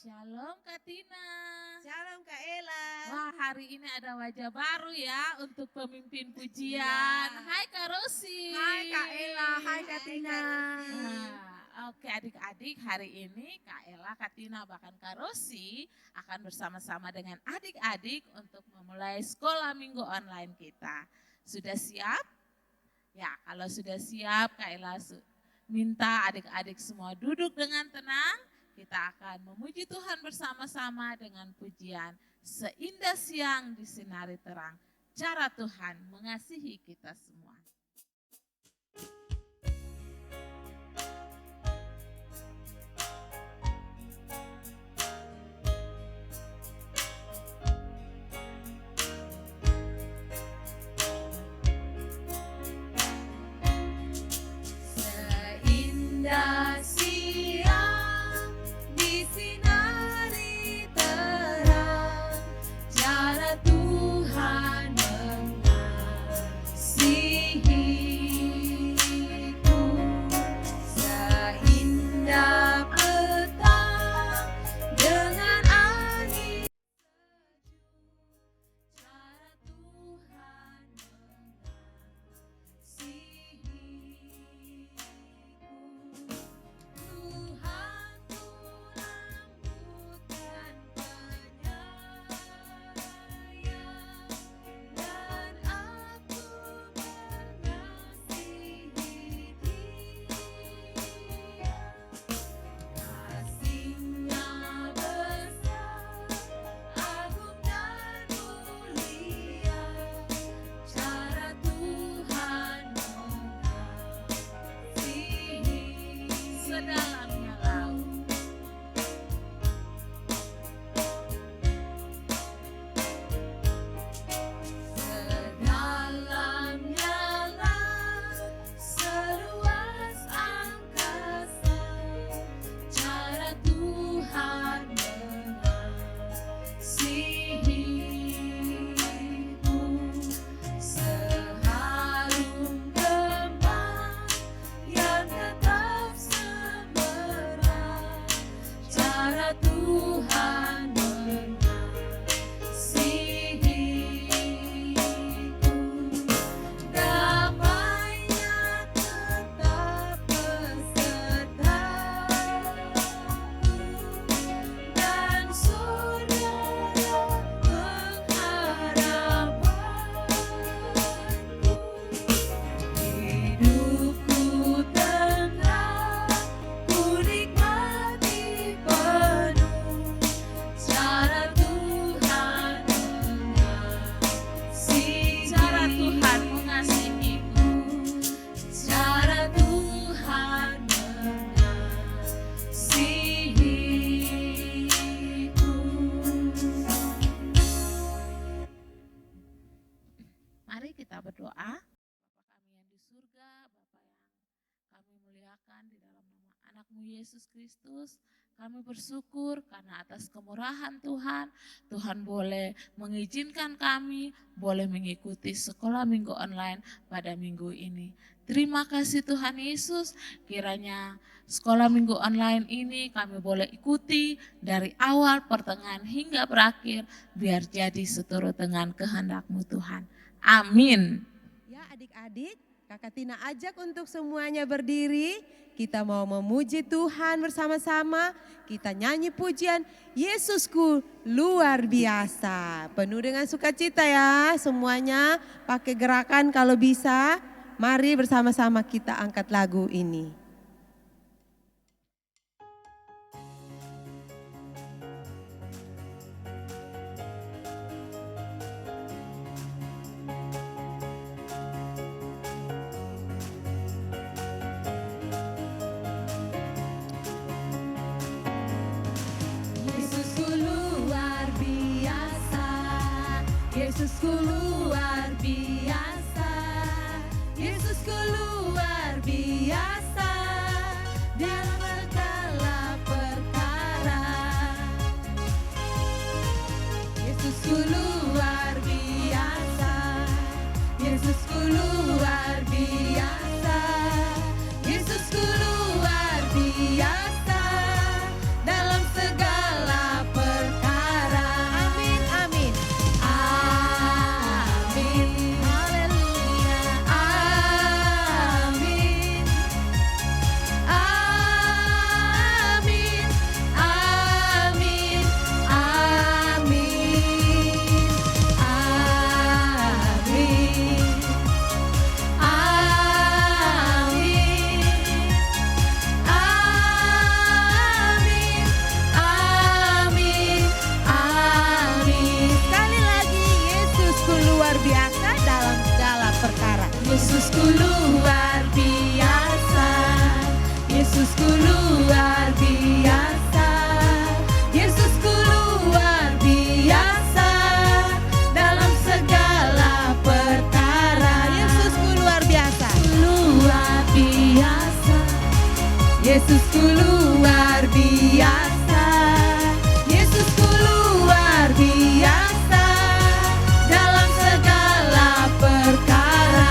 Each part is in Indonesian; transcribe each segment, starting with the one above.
Shalom Kak Tina. Shalom Kak Ella. Wah, hari ini ada wajah baru ya untuk pemimpin pujian. Iya. Hai Kak Rosi. Hai Kak Ella, hai Kak Tina. Oke adik-adik, hari ini Kak Ella, Kak Tina, bahkan Kak Rosi akan bersama-sama dengan adik-adik untuk memulai sekolah minggu online kita. Sudah siap? Ya, kalau sudah siap Kak Ella minta adik-adik semua duduk dengan tenang. Kita akan memuji Tuhan bersama-sama dengan pujian seindah siang disinari terang. Cara Tuhan mengasihi kita semua. Seindah siang disinari terang, cara Tuhan mengasihiku. Seindah petang dengan angin sejuk, cara Tuhan mengasihiku. Tuhan ku lembut dan penyayang, dan aku mengasihi Dia. Kasih-Nya besar, agung dan mulia, cara Tuhan mengasihi. Sedalamnya laut. Sedalamnya laut, seluas angkasa, cara Tuhan mengasihiku. Seharum kembang yang tetap semerat, cara Tuhan mengasihiku. Damai-Nya tetap besertaku, dan surga pengharapanku. Hidupku tenang, ku nikmati penuh, cara Tuhan mengasihiku. Cara Tuhan mengasihiku. Cara Tuhan mengasihiku. Mari kita berdoa. Bapa kami yang di surga, Bapa yang kami muliakan di dalam nama anak-Mu Yesus Kristus. Kami bersyukur karena atas kemurahan Tuhan, Tuhan boleh mengizinkan kami boleh mengikuti sekolah minggu online pada minggu ini. Terima kasih Tuhan Yesus, kiranya sekolah minggu online ini kami boleh ikuti dari awal, pertengahan hingga berakhir, biar jadi seturut dengan kehendak-Mu Tuhan. Amin. Ya adik-adik, Kakak Tina ajak untuk semuanya berdiri. Kita mau memuji Tuhan bersama-sama. Kita nyanyi pujian Yesusku luar biasa. Penuh dengan sukacita ya semuanya. Pakai gerakan kalau bisa. Mari bersama-sama kita angkat lagu ini. Yesusku luar biasa, Yesusku luar biasa, Yesusku luar biasa, dalam segala perkara. Yesusku luar biasa, Yesusku luar biasa, Yesusku luar biasa, dalam segala Yesusku luar biasa, Yesusku luar biasa, Yesusku luar biasa dalam segala perkara. Yesusku luar biasa. Luar biasa, Yesusku luar biasa, Yesusku luar biasa dalam segala perkara.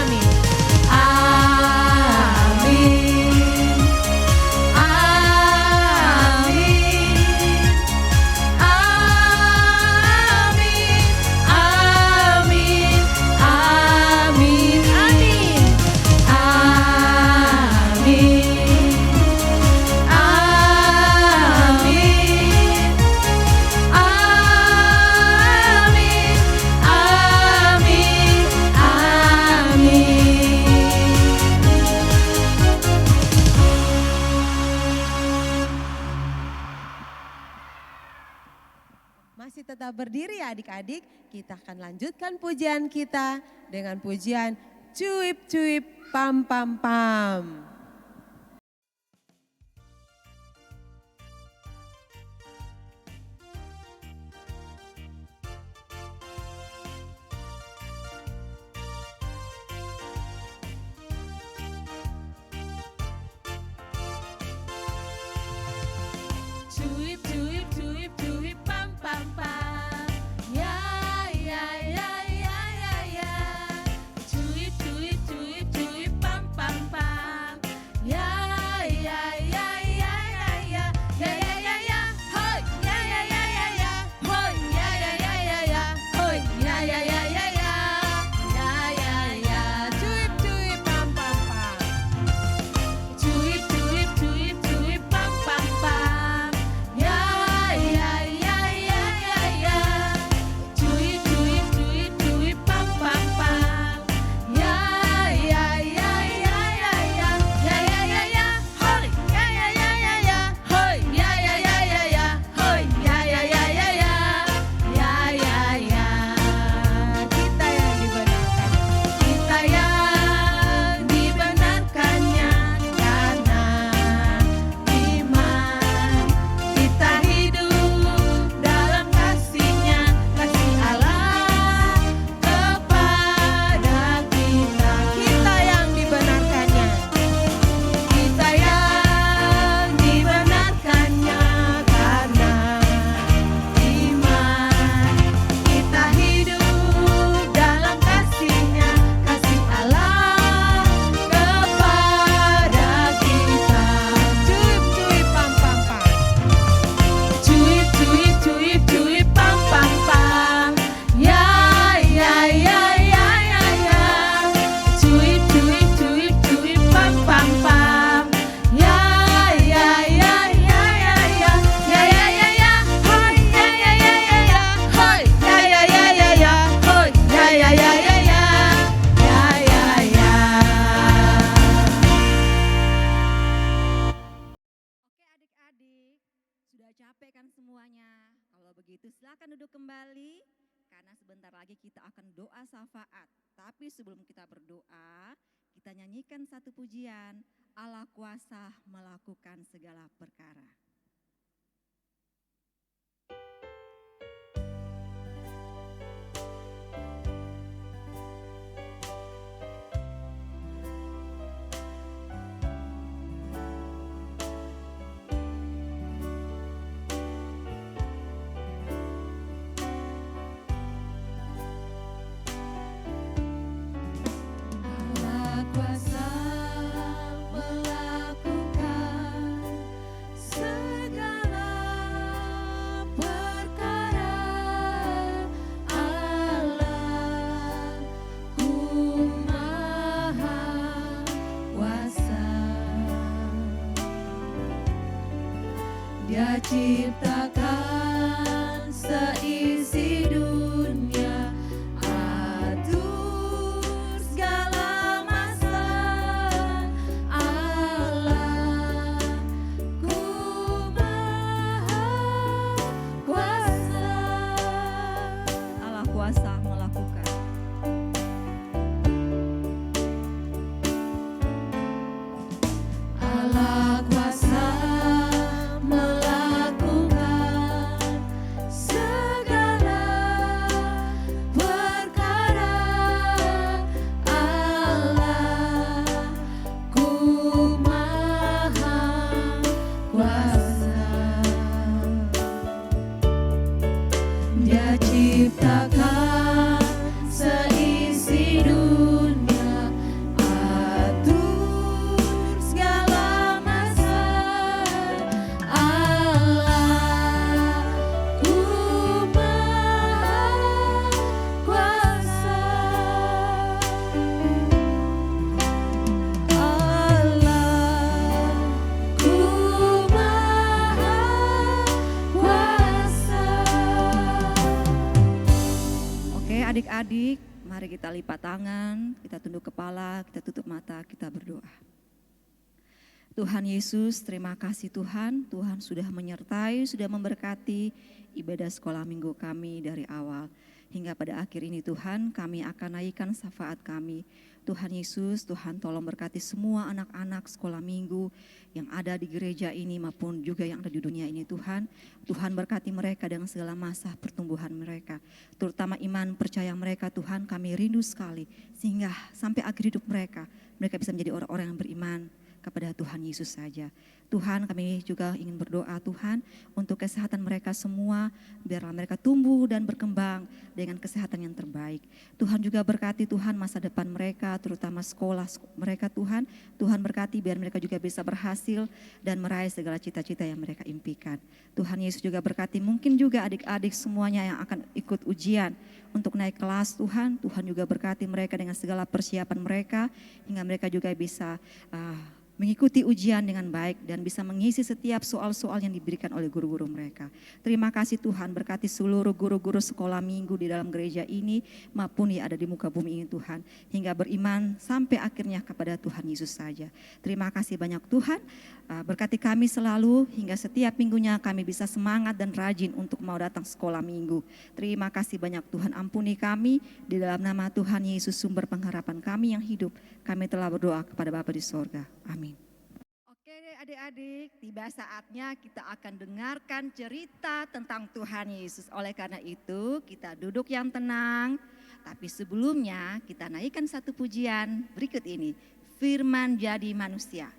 Amin, amin. Amin, amin, amin, amin, amin, Masih tetap berdiri ya adik-adik, kita akan lanjutkan pujian kita dengan pujian cuip cuip pam pam pam. Cuip cuip cuip cuip pam pam pam, ya ya ya ya ya ya. Cuip cuip cuip cuip pam pam pam, ya ya ya ya ya ya. Ya ya ya ya, hoi ya ya ya ya ya, hoi ya ya ya ya ya, hoi ya ya ya ya ya. Ya ya ya, Cuip cuip pam pam pam. cuip cuip cuip cuip pam pam pam, ya ya ya ya ya ya. Cuip cuip cuip cuip pam pam pam, ya ya ya ya ya ya. Ya ya ya ya, hoi ya ya ya ya ya, hoi ya ya ya ya ya, hoi ya ya ya ya ya. Ya ya ya, Kita yang dibenarkan. kita yang dibenarkannya karena iman. Kita hidup dalam kasih-Nya, kasih Allah kepada kita. Kita yang dibenarkannya. Kita yang dibenarkannya karena iman. Kita hidup dalam kasih-Nya, kasih Allah kepada kita. Cuip cuip pam pam pam. Cuip cuip cuip cuip pam pam pam, ya ya ya ya ya ya. Cuip cuip cuip cuip pam pam pam, ya ya ya ya ya ya. Ya ya ya ya, hoi ya ya ya ya ya, hoi ya ya ya ya ya, hoi ya ya ya ya ya. Ya ya ya. Oke adik-adik, sudah capek kan semuanya? Kalau begitu silakan duduk kembali karena sebentar lagi kita akan doa syafaat. Tapi sebelum kita berdoa, kita nyanyikan satu pujian, Allah kuasa melakukan segala perkara. Allah kuasa melakukan segala perkara. Allahku maha kuasa. Dia ciptakan seisi dunia, atur segala masa. Allahku maha kuasa. Allah kuasa melakukan. adik-adik, mari kita lipat tangan, kita tunduk kepala, kita tutup mata, kita berdoa. Tuhan Yesus, terima kasih Tuhan, Tuhan sudah menyertai, sudah memberkati ibadah sekolah minggu kami dari awal. Hingga pada akhir ini Tuhan, kami akan naikkan syafaat kami. Tuhan Yesus, Tuhan tolong berkati semua anak-anak sekolah minggu yang ada di gereja ini maupun juga yang ada di dunia ini Tuhan. Tuhan berkati mereka dengan segala masa pertumbuhan mereka. Terutama iman percaya mereka Tuhan, kami rindu sekali. Sehingga sampai akhir hidup mereka bisa menjadi orang-orang yang beriman kepada Tuhan Yesus saja. Tuhan, kami juga ingin berdoa Tuhan untuk kesehatan mereka semua, biarlah mereka tumbuh dan berkembang dengan kesehatan yang terbaik. Tuhan juga berkati Tuhan masa depan mereka, terutama sekolah mereka Tuhan. Tuhan berkati biar mereka juga bisa berhasil dan meraih segala cita-cita yang mereka impikan. Tuhan Yesus juga berkati mungkin juga adik-adik semuanya yang akan ikut ujian untuk naik kelas Tuhan. Tuhan juga berkati mereka dengan segala persiapan mereka hingga mereka juga bisa mengikuti ujian dengan baik dan bisa mengisi setiap soal-soal yang diberikan oleh guru-guru mereka. Terima kasih Tuhan, berkati seluruh guru-guru sekolah minggu di dalam gereja ini maupun yang ada di muka bumi ini Tuhan. Hingga beriman sampai akhirnya kepada Tuhan Yesus saja. Terima kasih banyak Tuhan, berkati kami selalu hingga setiap minggunya kami bisa semangat dan rajin untuk mau datang sekolah minggu. Terima kasih banyak Tuhan, ampuni kami di dalam nama Tuhan Yesus sumber pengharapan kami yang hidup. Kami telah berdoa kepada Bapa di sorga. Amin. Oke adik-adik, tiba saatnya kita akan dengarkan cerita tentang Tuhan Yesus. Oleh karena itu kita duduk yang tenang. Tapi sebelumnya kita naikkan satu pujian berikut ini. Firman jadi manusia.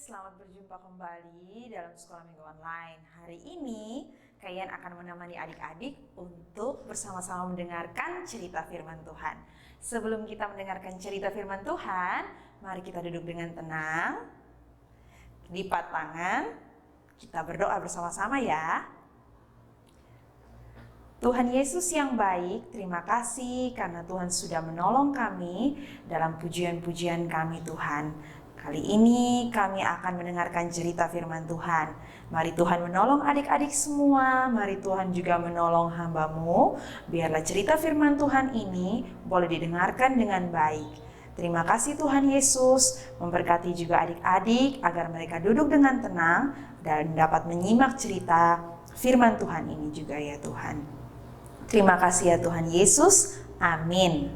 Selamat berjumpa kembali dalam sekolah minggu online. Hari ini kalian akan menemani adik-adik untuk bersama-sama mendengarkan cerita firman Tuhan. Sebelum kita mendengarkan cerita firman Tuhan, mari kita duduk dengan tenang, lipat tangan, kita berdoa bersama-sama ya. Tuhan Yesus yang baik, terima kasih karena Tuhan sudah menolong kami dalam pujian-pujian kami Tuhan. Kali ini kami akan mendengarkan cerita firman Tuhan. Mari Tuhan menolong adik-adik semua, mari Tuhan juga menolong hamba-Mu. Biarlah cerita firman Tuhan ini boleh didengarkan dengan baik. Terima kasih Tuhan Yesus, memberkati juga adik-adik agar mereka duduk dengan tenang dan dapat menyimak cerita firman Tuhan ini juga ya Tuhan. Terima kasih ya Tuhan Yesus, amin.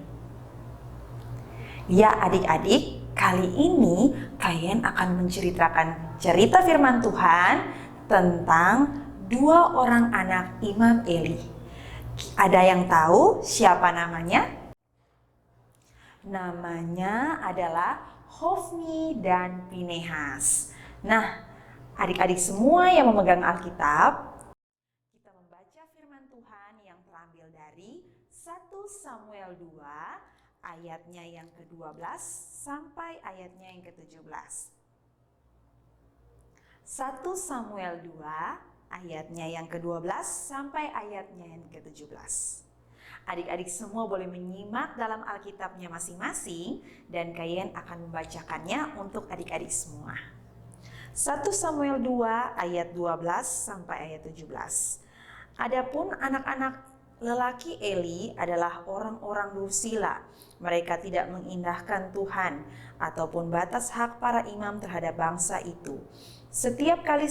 Ya adik-adik, kali ini kalian akan menceritakan cerita firman Tuhan tentang 2 orang anak Imam Eli. Ada yang tahu siapa namanya? Namanya adalah Hofni dan Pinehas. Nah, adik-adik semua yang memegang Alkitab, kita membaca firman Tuhan yang terambil dari 1 Samuel 2 ayatnya yang ke-12 sampai ayatnya yang ke-17. 1 Samuel 2 ayatnya yang ke-12 sampai ayatnya yang ke-17. Adik-adik semua boleh menyimak dalam Alkitabnya masing-masing dan kalian akan membacakannya untuk adik-adik semua. 1 Samuel 2 ayat 12 sampai ayat 17. Adapun anak-anak lelaki Eli adalah orang-orang dursila. Mereka tidak mengindahkan Tuhan ataupun batas hak para imam terhadap bangsa itu. Setiap kali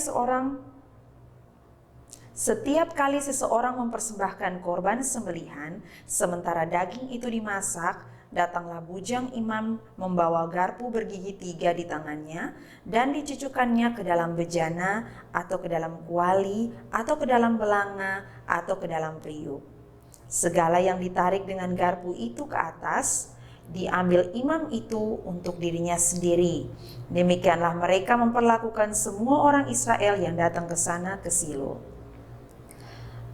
seseorang mempersembahkan korban sembelihan, sementara daging itu dimasak, datanglah bujang imam membawa garpu bergigi 3 di tangannya dan dicucukkannya ke dalam bejana atau ke dalam kuali atau ke dalam belanga atau ke dalam periuk. Segala yang ditarik dengan garpu itu ke atas, diambil imam itu untuk dirinya sendiri. Demikianlah mereka memperlakukan semua orang Israel yang datang ke sana ke Silo.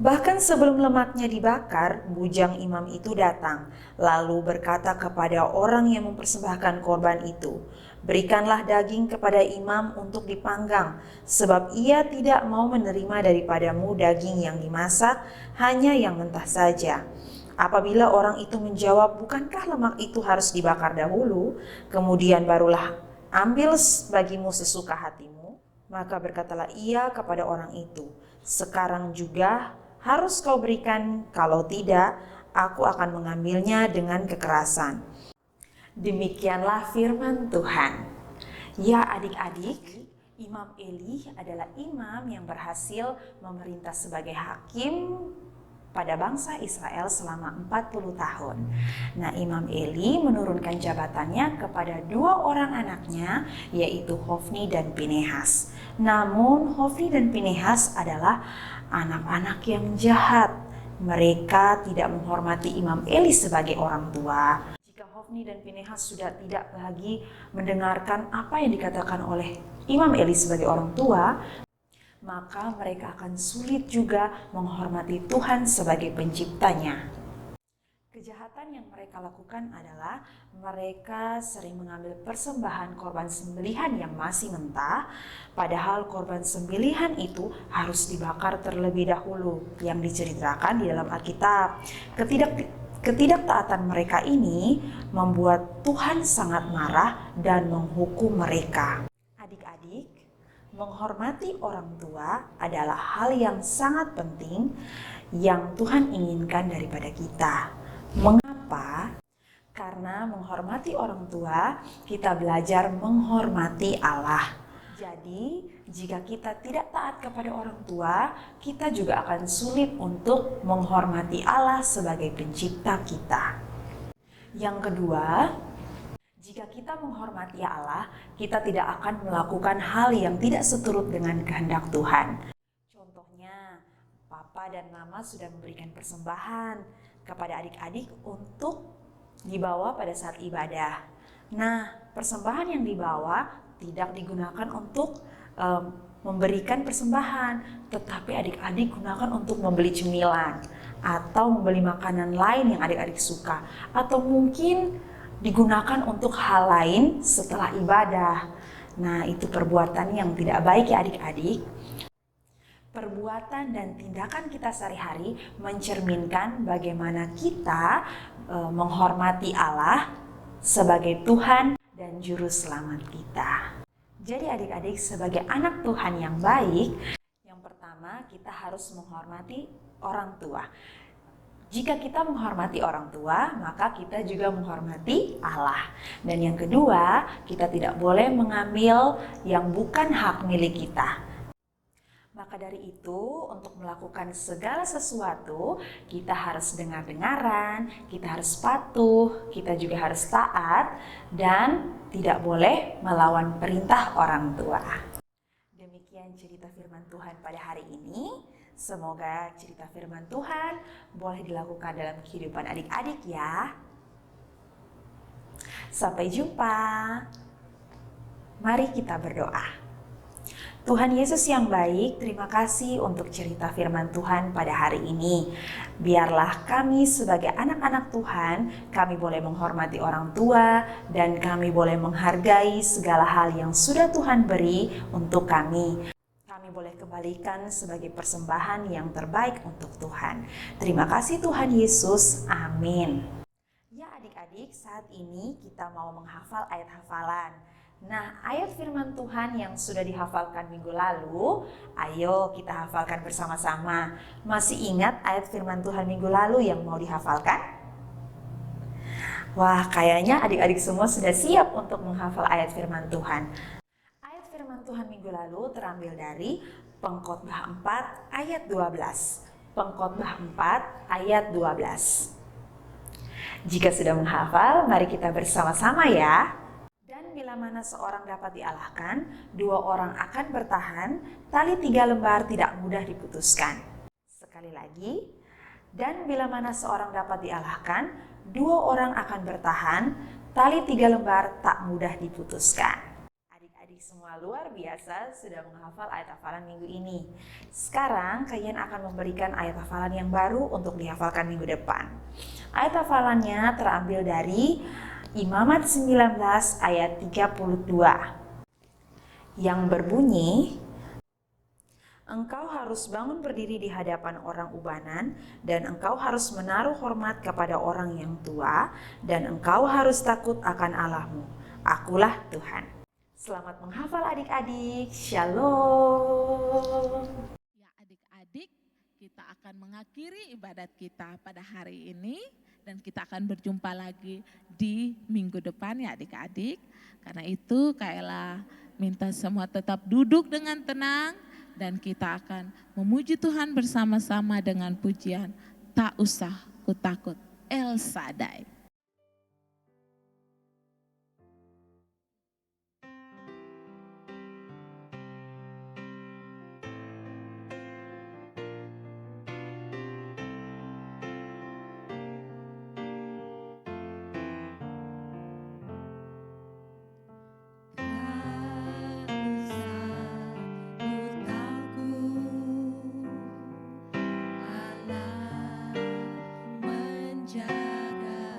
Bahkan sebelum lemaknya dibakar, bujang imam itu datang, lalu berkata kepada orang yang mempersembahkan korban itu, "Berikanlah daging kepada imam untuk dipanggang, sebab ia tidak mau menerima daripadamu daging yang dimasak, hanya yang mentah saja." Apabila orang itu menjawab, "Bukankah lemak itu harus dibakar dahulu, kemudian barulah ambil bagimu sesuka hatimu?" Maka berkatalah ia kepada orang itu, "Sekarang juga harus kau berikan, kalau tidak, aku akan mengambilnya dengan kekerasan." Demikianlah firman Tuhan. Ya adik-adik, Imam Eli adalah imam yang berhasil memerintah sebagai hakim pada bangsa Israel selama 40 tahun. Nah, Imam Eli menurunkan jabatannya kepada 2 orang anaknya, yaitu Hofni dan Pinehas. Namun Hofni dan Pinehas adalah anak-anak yang jahat. Mereka tidak menghormati Imam Eli sebagai orang tua. Jika Hofni dan Pinehas sudah tidak lagi mendengarkan apa yang dikatakan oleh Imam Eli sebagai orang tua, maka mereka akan sulit juga menghormati Tuhan sebagai penciptanya. Kejahatan yang mereka lakukan adalah mereka sering mengambil persembahan korban sembelihan yang masih mentah, padahal korban sembelihan itu harus dibakar terlebih dahulu, yang diceritakan di dalam Alkitab. Ketidaktaatan mereka ini membuat Tuhan sangat marah dan menghukum mereka. Adik-adik, menghormati orang tua adalah hal yang sangat penting yang Tuhan inginkan daripada kita. Mengapa? Karena menghormati orang tua, kita belajar menghormati Allah. Jadi, jika kita tidak taat kepada orang tua, kita juga akan sulit untuk menghormati Allah sebagai pencipta kita. Yang kedua, jika kita menghormati Allah, kita tidak akan melakukan hal yang tidak seturut dengan kehendak Tuhan. Contohnya, Papa dan Mama sudah memberikan persembahan kepada adik-adik untuk dibawa pada saat ibadah. Nah, persembahan yang dibawa tidak digunakan untuk memberikan persembahan, tetapi adik-adik gunakan untuk membeli cemilan atau membeli makanan lain yang adik-adik suka, atau mungkin digunakan untuk hal lain setelah ibadah. Nah, itu perbuatan yang tidak baik ya adik-adik. perbuatan dan tindakan kita sehari-hari mencerminkan bagaimana kita menghormati Allah sebagai Tuhan dan Juru Selamat kita. Jadi adik-adik, sebagai anak Tuhan yang baik, yang pertama kita harus menghormati orang tua. Jika kita menghormati orang tua, maka kita juga menghormati Allah. Dan yang kedua, kita tidak boleh mengambil yang bukan hak milik kita. Maka dari itu, untuk melakukan segala sesuatu, kita harus dengar-dengaran, kita harus patuh, kita juga harus taat, dan tidak boleh melawan perintah orang tua. Demikian cerita firman Tuhan pada hari ini. Semoga cerita firman Tuhan boleh dilakukan dalam kehidupan adik-adik ya. Sampai jumpa. Mari kita berdoa. Tuhan Yesus yang baik, terima kasih untuk cerita firman Tuhan pada hari ini. Biarlah kami sebagai anak-anak Tuhan, kami boleh menghormati orang tua dan kami boleh menghargai segala hal yang sudah Tuhan beri untuk kami. Kami boleh kembalikan sebagai persembahan yang terbaik untuk Tuhan. Terima kasih Tuhan Yesus. Amin. Ya adik-adik, saat ini kita mau menghafal ayat hafalan. Nah, ayat firman Tuhan yang sudah dihafalkan minggu lalu, ayo kita hafalkan bersama-sama. Masih ingat ayat firman Tuhan minggu lalu yang mau dihafalkan? Wah, kayaknya adik-adik semua sudah siap untuk menghafal ayat firman Tuhan. Ayat firman Tuhan minggu lalu terambil dari Pengkhotbah 4 ayat 12. Pengkhotbah 4 ayat 12. Jika sudah menghafal, mari kita bersama-sama ya. Dan bila mana seorang dapat dialahkan, 2 orang akan bertahan, tali 3 lembar tidak mudah diputuskan. Sekali lagi, dan bila mana seorang dapat dialahkan, 2 orang akan bertahan, tali 3 lembar tak mudah diputuskan. Adik-adik semua luar biasa sudah menghafal ayat hafalan minggu ini. Sekarang kalian akan memberikan ayat hafalan yang baru untuk dihafalkan minggu depan. Ayat hafalannya terambil dari Imamat 19 ayat 32 yang berbunyi, engkau harus bangun berdiri di hadapan orang ubanan dan engkau harus menaruh hormat kepada orang yang tua dan engkau harus takut akan Allahmu. Akulah Tuhan. Selamat menghafal adik-adik. Shalom. Ya adik-adik, kita akan mengakhiri ibadat kita pada hari ini. Dan kita akan berjumpa lagi di minggu depan ya adik-adik. Karena itu Kaela minta semua tetap duduk dengan tenang. Dan kita akan memuji Tuhan bersama-sama dengan pujian Tak Usah Ku Takut, El Shaddai. Allah menjaga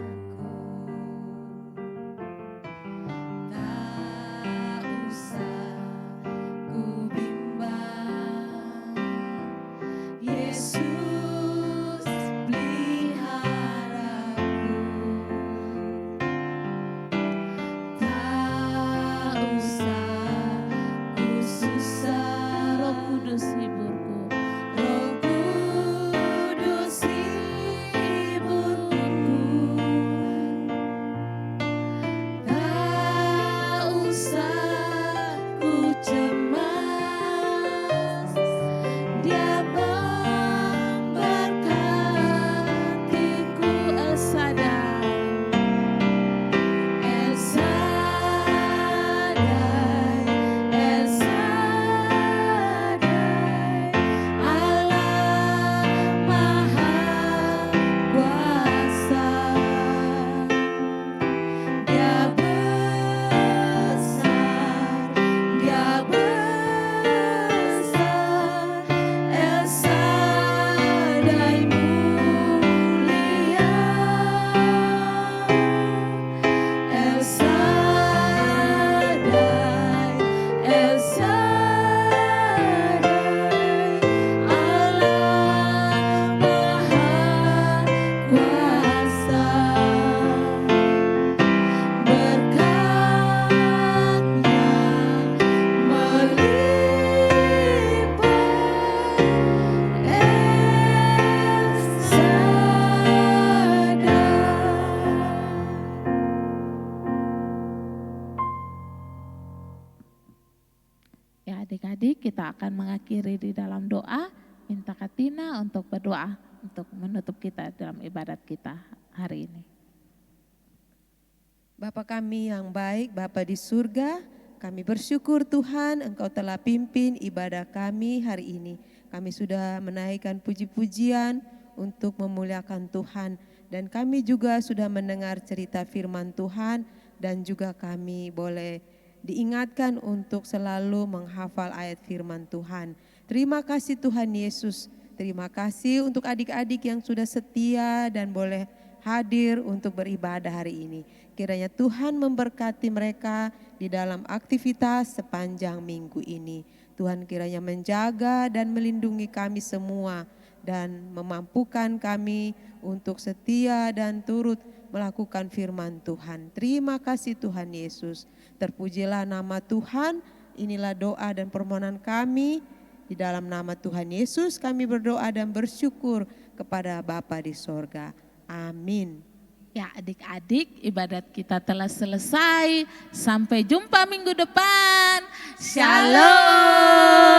Adik-adik, kita akan mengakhiri di dalam doa, minta Kak Tina untuk berdoa, untuk menutup kita dalam ibadat kita hari ini. Bapa kami yang baik, Bapa di surga, kami bersyukur Tuhan Engkau telah pimpin ibadah kami hari ini. Kami sudah menaikkan puji-pujian untuk memuliakan Tuhan. Dan kami juga sudah mendengar cerita firman Tuhan dan juga kami boleh diingatkan untuk selalu menghafal ayat firman Tuhan. Terima kasih Tuhan Yesus. Terima kasih untuk adik-adik yang sudah setia dan boleh hadir untuk beribadah hari ini. Kiranya Tuhan memberkati mereka di dalam aktivitas sepanjang minggu ini. Tuhan kiranya menjaga dan melindungi kami semua dan memampukan kami untuk setia dan turut melakukan firman Tuhan. Terima kasih Tuhan Yesus. Terpujilah nama Tuhan. Inilah doa dan permohonan kami. Di dalam nama Tuhan Yesus kami berdoa dan bersyukur kepada Bapa di sorga. Amin. Ya adik-adik, ibadat kita telah selesai. Sampai jumpa minggu depan. Shalom.